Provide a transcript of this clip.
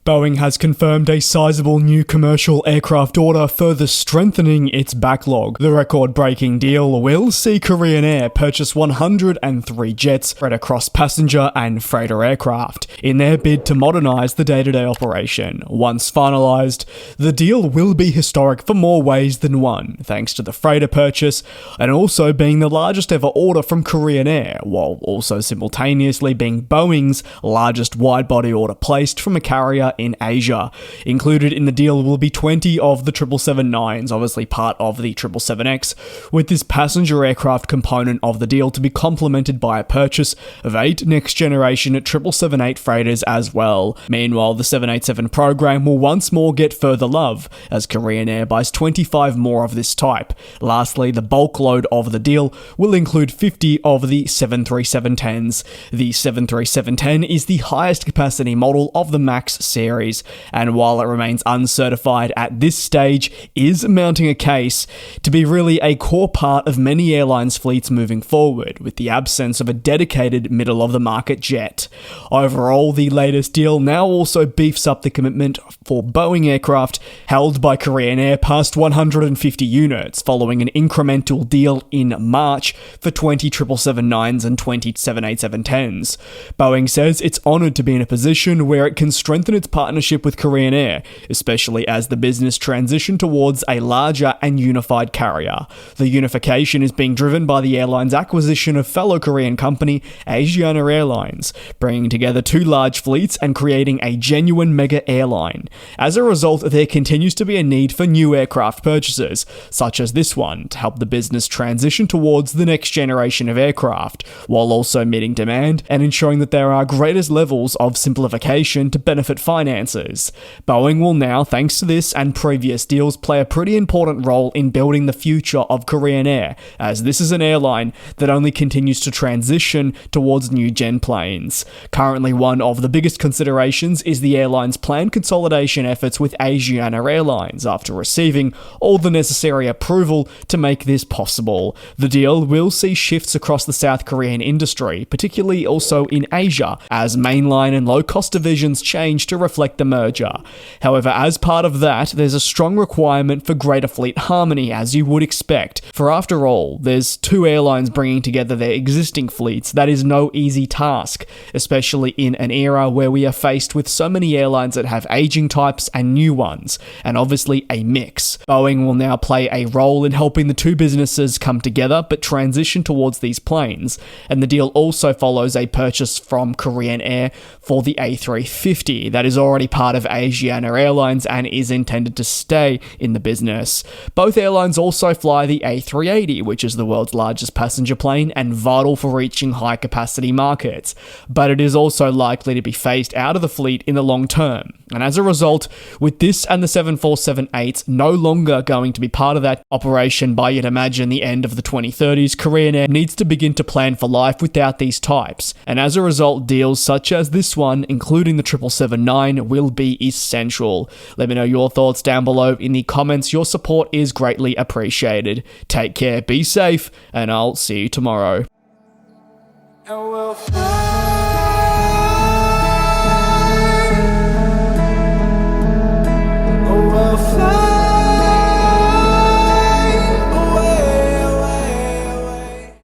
Boeing has confirmed a sizable new commercial aircraft order, further strengthening its backlog. The record-breaking deal will see Korean Air purchase 103 jets spread across passenger and freighter aircraft in their bid to modernize the day-to-day operation. Once finalized, the deal will be historic for more ways than one, thanks to the freighter purchase and also being the largest ever order from Korean Air, while also simultaneously being Boeing's largest wide-body order placed from a carrier in Asia. Included in the deal will be 20 of the 777-9s, obviously part of the 777X, with this passenger aircraft component of the deal to be complemented by a purchase of 8 next-generation 777-8 freighters as well. Meanwhile, the 787 program will once more get further love, as Korean Air buys 25 more of this type. Lastly, the bulk load of the deal will include 50 of the 737-10s. The 737-10 is the highest capacity model of the MAX series, and while it remains uncertified at this stage, is mounting a case to be really a core part of many airlines' fleets moving forward, with the absence of a dedicated middle-of-the-market jet. Overall, the latest deal now also beefs up the commitment for Boeing aircraft held by Korean Air past 150 units, following an incremental deal in March for 20 777-9s and 20 787-10s. Boeing says it's honoured to be in a position where it can strengthen its partnership with Korean Air, especially as the business transition towards a larger and unified carrier. The unification is being driven by the airline's acquisition of fellow Korean company Aviation Airlines, bringing together 2 large fleets and creating a genuine mega airline. As a result, there continues to be a need for new aircraft purchases, such as this one, to help the business transition towards the next generation of aircraft, while also meeting demand and ensuring that there are greatest levels of simplification to benefit finances. Boeing will now, thanks to this and previous deals, play a pretty important role in building the future of Korean Air, as this is an airline that only continues to transition towards new gen planes. Currently, one of the biggest considerations is the airline's planned consolidation efforts with Asiana Airlines after receiving all the necessary approval to make this possible. The deal will see shifts across the South Korean industry, particularly also in Asia, as mainline and low-cost divisions change to reflect the merger. However, as part of that, there's a strong requirement for greater fleet harmony, as you would expect, for after all, there's 2 airlines bringing together their existing fleets. That is no easy task, especially in an era where we are faced with so many airlines that have aging types and new ones, and obviously a mix. Boeing will now play a role in helping the 2 businesses come together but transition towards these planes, and the deal also follows a purchase from Korean Air for the A350 that is already part of Asiana Airlines and is intended to stay in the business. Both airlines also fly the A380, which is the world's largest passenger plane and vital for reaching high-capacity markets, but it is also likely to be phased out of the fleet in the long term. And as a result, with this and the 747-8s no longer going to be part of that operation by, you'd imagine, the end of the 2030s, Korean Air needs to begin to plan for life without these types. And as a result, deals such as this one, including the 777-9, will be essential. Let me know your thoughts down below in the comments. Your support is greatly appreciated. Take care, be safe, and I'll see you tomorrow.